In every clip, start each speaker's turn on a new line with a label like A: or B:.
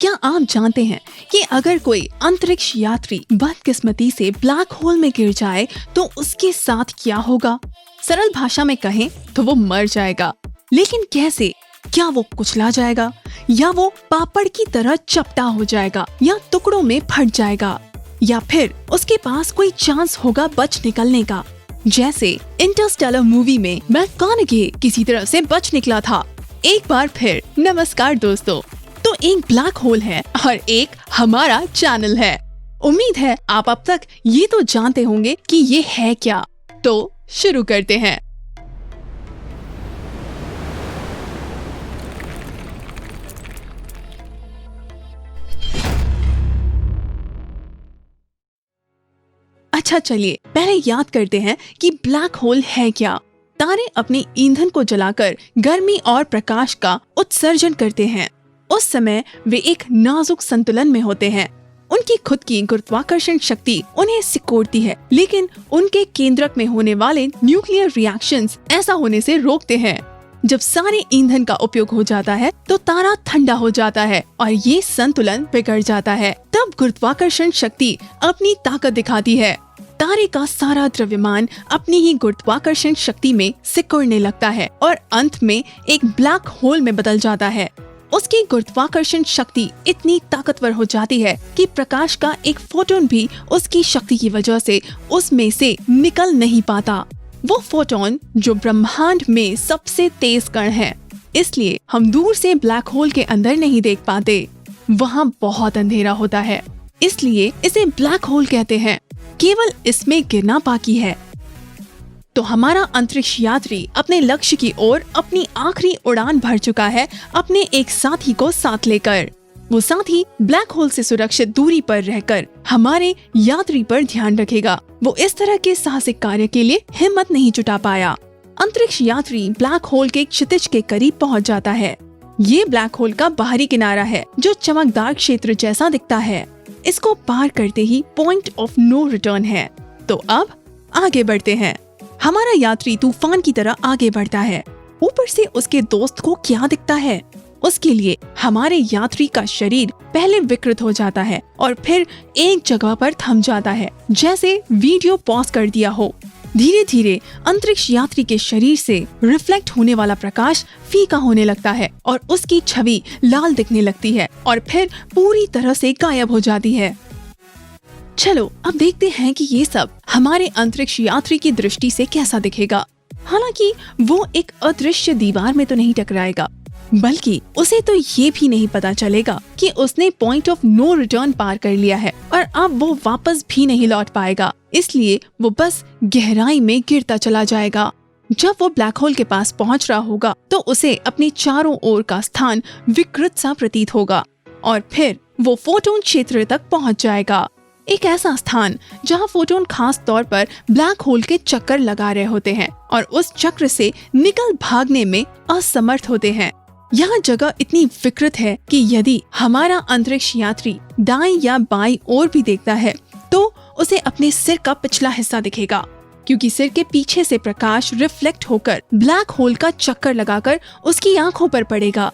A: क्या आप जानते हैं कि अगर कोई अंतरिक्ष यात्री बदकिस्मती से ब्लैक होल में गिर जाए तो उसके साथ क्या होगा? सरल भाषा में कहें तो वो मर जाएगा। लेकिन कैसे? क्या वो कुचला जाएगा, या वो पापड़ की तरह चपटा हो जाएगा, या टुकड़ों में फट जाएगा, या फिर उसके पास कोई चांस होगा बच निकलने का? जैसे इंटरस्टेलर मूवी में मैककॉनॉगे किसी तरह से बच निकला था। एक बार फिर नमस्कार दोस्तों। तो एक ब्लैक होल है और एक हमारा चैनल है। उम्मीद है आप अब तक ये तो जानते होंगे कि ये है क्या। तो शुरू करते हैं। अच्छा चलिए पहले याद करते हैं कि ब्लैक होल है क्या। तारे अपने ईंधन को जलाकर गर्मी और प्रकाश का उत्सर्जन करते हैं। उस समय वे एक नाजुक संतुलन में होते हैं। उनकी खुद की गुरुत्वाकर्षण शक्ति उन्हें सिकोड़ती है, लेकिन उनके केंद्रक में होने वाले न्यूक्लियर रिएक्शंस ऐसा होने से रोकते हैं। जब सारे ईंधन का उपयोग हो जाता है तो तारा ठंडा हो जाता है और ये संतुलन बिगड़ जाता है। तब गुरुत्वाकर्षण शक्ति अपनी ताकत दिखाती है। तारे का सारा द्रव्यमान अपनी ही गुरुत्वाकर्षण शक्ति में सिकुड़ने लगता है और अंत में एक ब्लैक होल में बदल जाता है। उसकी गुरुत्वाकर्षण शक्ति इतनी ताकतवर हो जाती है कि प्रकाश का एक फोटोन भी उसकी शक्ति की वजह से उसमें से निकल नहीं पाता। वो फोटोन जो ब्रह्मांड में सबसे तेज कण है, इसलिए हम दूर से ब्लैक होल के अंदर नहीं देख पाते। वहाँ बहुत अंधेरा होता है, इसलिए इसे ब्लैक होल कहते हैं। केवल इसमें गिरना बाकी है। तो हमारा अंतरिक्ष यात्री अपने लक्ष्य की ओर अपनी आखिरी उड़ान भर चुका है, अपने एक साथी को साथ लेकर। वो साथी ब्लैक होल से सुरक्षित दूरी पर रहकर हमारे यात्री पर ध्यान रखेगा। वो इस तरह के साहसिक कार्य के लिए हिम्मत नहीं जुटा पाया। अंतरिक्ष यात्री ब्लैक होल के क्षितिज के करीब पहुंच जाता है। ये ब्लैक होल का बाहरी किनारा है जो चमकदार क्षेत्र जैसा दिखता है। इसको पार करते ही पॉइंट ऑफ नो रिटर्न है। तो अब आगे बढ़ते हैं। हमारा यात्री तूफान की तरह आगे बढ़ता है। ऊपर से उसके दोस्त को क्या दिखता है? उसके लिए हमारे यात्री का शरीर पहले विकृत हो जाता है और फिर एक जगह पर थम जाता है, जैसे वीडियो पॉज कर दिया हो। धीरे धीरे अंतरिक्ष यात्री के शरीर से रिफ्लेक्ट होने वाला प्रकाश फीका होने लगता है और उसकी छवि लाल दिखने लगती है और फिर पूरी तरह से गायब हो जाती है। चलो अब देखते हैं कि ये सब हमारे अंतरिक्ष यात्री की दृष्टि से कैसा दिखेगा। हालांकि वो एक अदृश्य दीवार में तो नहीं टकराएगा, बल्कि उसे तो ये भी नहीं पता चलेगा कि उसने पॉइंट ऑफ नो रिटर्न पार कर लिया है और अब वो वापस भी नहीं लौट पाएगा। इसलिए वो बस गहराई में गिरता चला जाएगा। जब वो ब्लैक होल के पास पहुंच रहा होगा तो उसे अपने चारों ओर का स्थान विकृत सा प्रतीत होगा और फिर वो फोटोन क्षेत्र तक पहुंच जाएगा। एक ऐसा स्थान जहां फोटोन खास तौर पर ब्लैक होल के चक्कर लगा रहे होते हैं और उस चक्र से निकल भागने में असमर्थ होते हैं। यह जगह इतनी विकृत है कि यदि हमारा अंतरिक्ष यात्री दाईं या बाईं ओर भी देखता है तो उसे अपने सिर का पिछला हिस्सा दिखेगा, क्योंकि सिर के पीछे से प्रकाश रिफ्लेक्ट होकर ब्लैक होल का चक्कर लगाकर उसकी आंखों पर पड़ेगा।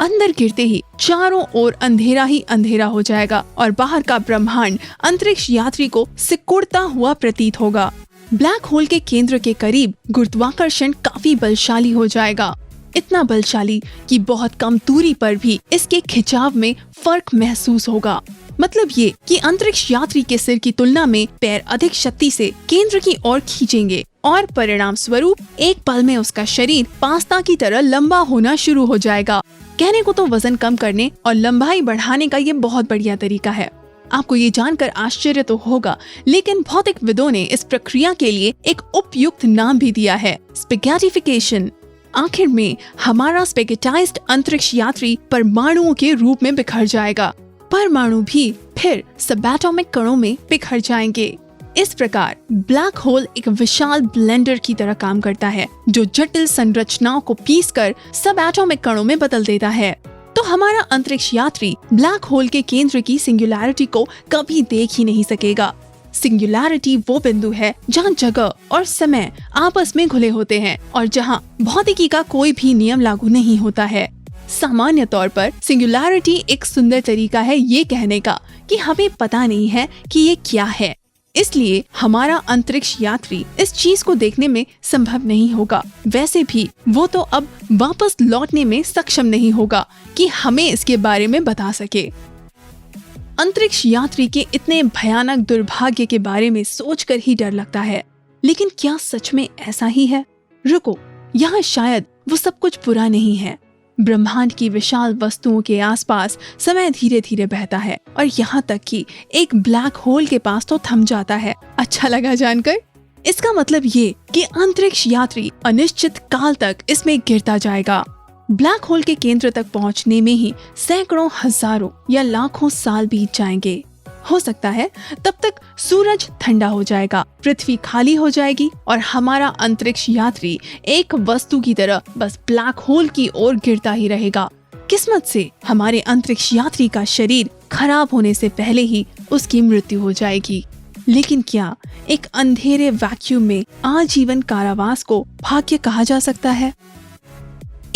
A: अंदर गिरते ही चारों ओर अंधेरा ही अंधेरा हो जाएगा और बाहर का ब्रह्मांड अंतरिक्ष यात्री को सिकुड़ता हुआ प्रतीत होगा। ब्लैक होल के केंद्र के करीब गुरुत्वाकर्षण काफी बलशाली हो जाएगा, इतना बलशाली कि बहुत कम दूरी पर भी इसके खिंचाव में फर्क महसूस होगा। मतलब ये कि अंतरिक्ष यात्री के सिर की तुलना में पैर अधिक शक्ति से केंद्र की ओर खींचेंगे और परिणाम स्वरूप एक पल में उसका शरीर पास्ता की तरह लंबा होना शुरू हो जाएगा। कहने को तो वजन कम करने और लंबाई बढ़ाने का ये बहुत बढ़िया तरीका है। आपको ये जानकर आश्चर्य तो होगा, लेकिन भौतिकविदों ने इस प्रक्रिया के लिए एक उपयुक्त नाम भी दिया है, स्पैगेटिफिकेशन। आखिर में हमारा स्पैगेटाइज्ड अंतरिक्ष यात्री परमाणुओं के रूप में बिखर जाएगा। परमाणु भी फिर सबएटॉमिक कणों में बिखर जाएंगे। इस प्रकार ब्लैक होल एक विशाल ब्लेंडर की तरह काम करता है, जो जटिल संरचनाओं को पीसकर सबएटॉमिक कणों में बदल देता है। तो हमारा अंतरिक्ष यात्री ब्लैक होल के केंद्र की सिंगुलैरिटी को कभी देख ही नहीं सकेगा। सिंगुलैरिटी वो बिंदु है जहाँ जगह और समय आपस में घुले होते हैं और जहाँ भौतिकी का कोई भी नियम लागू नहीं होता है। सामान्य तौर पर सिंगुलैरिटी एक सुंदर तरीका है ये कहने का कि हमें पता नहीं है कि ये क्या है, इसलिए हमारा अंतरिक्ष यात्री इस चीज को देखने में संभव नहीं होगा। वैसे भी वो तो अब वापस लौटने में सक्षम नहीं होगा कि हमें इसके बारे में बता सके। अंतरिक्ष यात्री के इतने भयानक दुर्भाग्य के बारे में सोचकर ही डर लगता है, लेकिन क्या सच में ऐसा ही है? रुको, यहाँ शायद वो सब कुछ बुरा नहीं है। ब्रह्मांड की विशाल वस्तुओं के आसपास समय धीरे धीरे बहता है और यहाँ तक कि एक ब्लैक होल के पास तो थम जाता है। अच्छा लगा जानकर। इसका मतलब ये कि अंतरिक्ष यात्री अनिश्चित काल तक इसमें गिरता जाएगा। ब्लैक होल के केंद्र तक पहुँचने में ही सैकड़ों, हजारों या लाखों साल बीत जाएंगे। हो सकता है तब तक सूरज ठंडा हो जाएगा, पृथ्वी खाली हो जाएगी और हमारा अंतरिक्ष यात्री एक वस्तु की तरह बस ब्लैक होल की ओर गिरता ही रहेगा। किस्मत से हमारे अंतरिक्ष यात्री का शरीर खराब होने से पहले ही उसकी मृत्यु हो जाएगी। लेकिन क्या एक अंधेरे वैक्यूम में आजीवन कारावास को भाग्य कहा जा सकता है?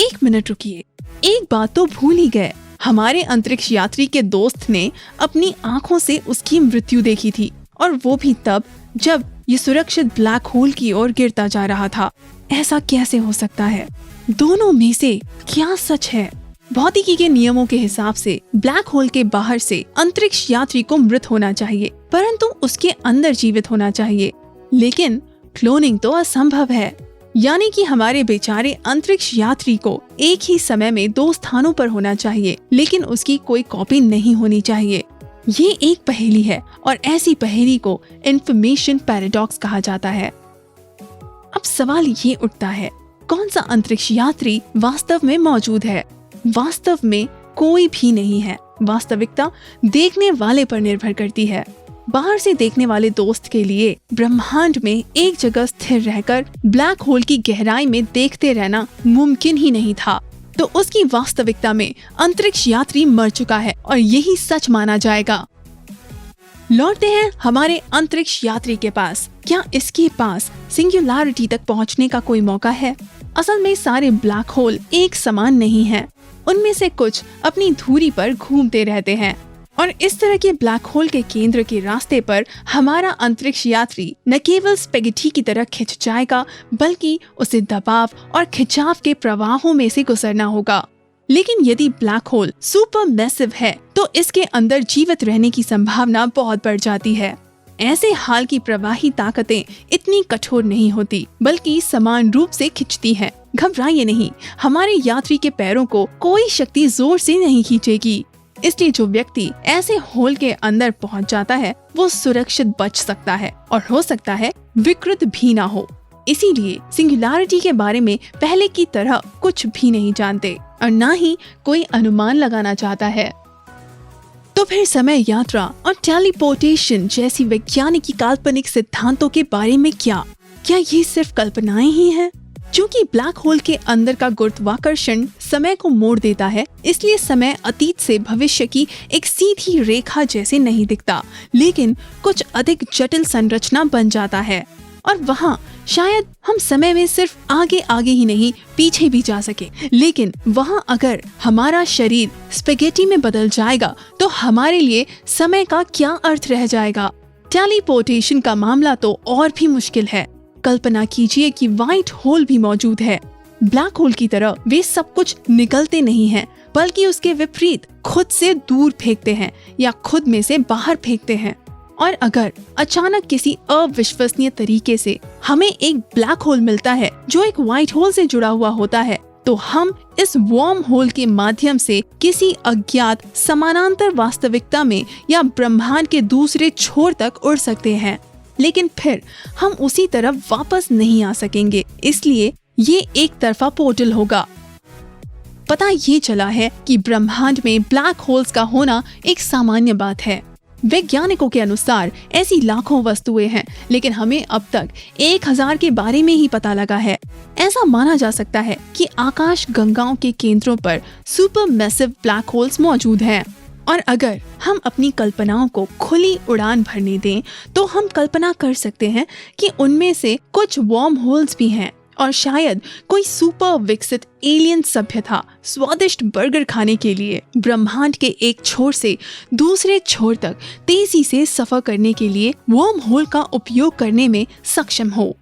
A: एक मिनट रुकिए, एक बात तो भूल ही गए। हमारे अंतरिक्ष यात्री के दोस्त ने अपनी आंखों से उसकी मृत्यु देखी थी, और वो भी तब जब ये सुरक्षित ब्लैक होल की ओर गिरता जा रहा था। ऐसा कैसे हो सकता है? दोनों में से क्या सच है? भौतिकी के नियमों के हिसाब से ब्लैक होल के बाहर से अंतरिक्ष यात्री को मृत होना चाहिए, परंतु उसके अंदर जीवित होना चाहिए। लेकिन क्लोनिंग तो असंभव है, यानी कि हमारे बेचारे अंतरिक्ष यात्री को एक ही समय में दो स्थानों पर होना चाहिए, लेकिन उसकी कोई कॉपी नहीं होनी चाहिए। ये एक पहेली है और ऐसी पहेली को इंफॉर्मेशन पैराडॉक्स कहा जाता है। अब सवाल ये उठता है, कौन सा अंतरिक्ष यात्री वास्तव में मौजूद है? वास्तव में कोई भी नहीं है। वास्तविकता देखने वाले पर निर्भर करती है। बाहर से देखने वाले दोस्त के लिए ब्रह्मांड में एक जगह स्थिर रहकर ब्लैक होल की गहराई में देखते रहना मुमकिन ही नहीं था, तो उसकी वास्तविकता में अंतरिक्ष यात्री मर चुका है और यही सच माना जाएगा। लौटते हैं हमारे अंतरिक्ष यात्री के पास। क्या इसके पास सिंगुलैरिटी तक पहुंचने का कोई मौका है? असल में सारे ब्लैक होल एक समान नहीं हैं। उनमें से कुछ अपनी धुरी पर घूमते रहते हैं और इस तरह के ब्लैक होल के केंद्र के रास्ते पर हमारा अंतरिक्ष यात्री न केवल स्पेगेटी की तरह खिंच जाएगा, बल्कि उसे दबाव और खिंचाव के प्रवाहों में से गुजरना होगा। लेकिन यदि ब्लैक होल सुपर मैसिव है तो इसके अंदर जीवित रहने की संभावना बहुत बढ़ जाती है। ऐसे हाल की प्रवाही ताकतें इतनी कठोर नहीं होती, बल्कि समान रूप से खिंचती हैं। घबराइए नहीं, हमारे यात्री के पैरों को कोई शक्ति जोर से नहीं खींचेगी। इसलिए जो व्यक्ति ऐसे होल के अंदर पहुंच जाता है वो सुरक्षित बच सकता है और हो सकता है विकृत भी ना हो। इसीलिए सिंगुलैरिटी के बारे में पहले की तरह कुछ भी नहीं जानते और ना ही कोई अनुमान लगाना चाहता है। तो फिर समय यात्रा और टेलीपोर्टेशन जैसी वैज्ञानिक काल्पनिक सिद्धांतों के बारे में क्या ये सिर्फ कल्पनाएं ही हैं? क्योंकि ब्लैक होल के अंदर का गुरुत्वाकर्षण समय को मोड़ देता है, इसलिए समय अतीत से भविष्य की एक सीधी रेखा जैसे नहीं दिखता, लेकिन कुछ अधिक जटिल संरचना बन जाता है। और वहाँ शायद हम समय में सिर्फ आगे आगे ही नहीं पीछे भी जा सके, लेकिन वहाँ अगर हमारा शरीर स्पेगेटी में बदल जाएगा तो हमारे लिए समय का क्या अर्थ रह जाएगा? टेलीपोर्टेशन का मामला तो और भी मुश्किल है। कल्पना कीजिए कि व्हाइट होल भी मौजूद है। ब्लैक होल की तरह वे सब कुछ निकलते नहीं हैं, बल्कि उसके विपरीत खुद से दूर फेंकते हैं या खुद में से बाहर फेंकते हैं। और अगर अचानक किसी अविश्वसनीय तरीके से हमें एक ब्लैक होल मिलता है जो एक व्हाइट होल से जुड़ा हुआ होता है, तो हम इस वर्म होल के माध्यम से किसी अज्ञात समानांतर वास्तविकता में या ब्रह्मांड के दूसरे छोर तक उड़ सकते हैं। लेकिन फिर हम उसी तरफ वापस नहीं आ सकेंगे, इसलिए ये एक तरफा पोर्टल होगा। पता ये चला है कि ब्रह्मांड में ब्लैक होल्स का होना एक सामान्य बात है। वैज्ञानिकों के अनुसार ऐसी लाखों वस्तुएं हैं, लेकिन हमें अब तक 1000 के बारे में ही पता लगा है। ऐसा माना जा सकता है कि आकाश गंगाओं के केंद्रों पर सुपर मैसिव ब्लैक होल्स मौजूद हैं। और अगर हम अपनी कल्पनाओं को खुली उड़ान भरने दें, तो हम कल्पना कर सकते हैं कि उनमें से कुछ वर्म होल्स भी हैं और शायद कोई सुपर विकसित एलियन सभ्यता स्वादिष्ट बर्गर खाने के लिए ब्रह्मांड के एक छोर से दूसरे छोर तक तेजी से सफर करने के लिए वर्म होल का उपयोग करने में सक्षम हो।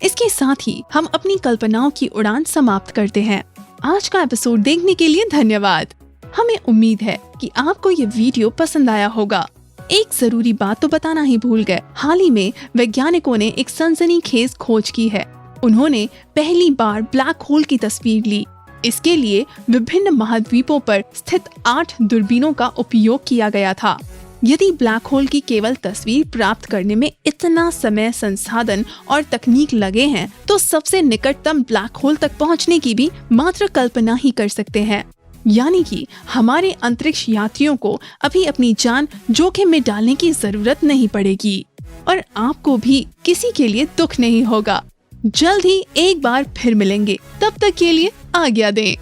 A: इसके साथ ही हम अपनी कल्पनाओं की उड़ान समाप्त करते हैं। आज का एपिसोड देखने के लिए धन्यवाद। हमें उम्मीद है कि आपको ये वीडियो पसंद आया होगा। एक जरूरी बात तो बताना ही भूल गए, हाल ही में वैज्ञानिकों ने एक सनसनीखेज खोज की है। उन्होंने पहली बार ब्लैक होल की तस्वीर ली। इसके लिए विभिन्न महाद्वीपों पर स्थित 8 दूरबीनों का उपयोग किया गया था। यदि ब्लैक होल की केवल तस्वीर प्राप्त करने में इतना समय, संसाधन और तकनीक लगे हैं, तो सबसे निकटतम ब्लैक होल तक पहुंचने की भी मात्र कल्पना ही कर सकते हैं। यानी कि हमारे अंतरिक्ष यात्रियों को अभी अपनी जान जोखिम में डालने की जरूरत नहीं पड़ेगी और आपको भी किसी के लिए दुख नहीं होगा। जल्द ही एक बार फिर मिलेंगे, तब तक के लिए आज्ञा दें।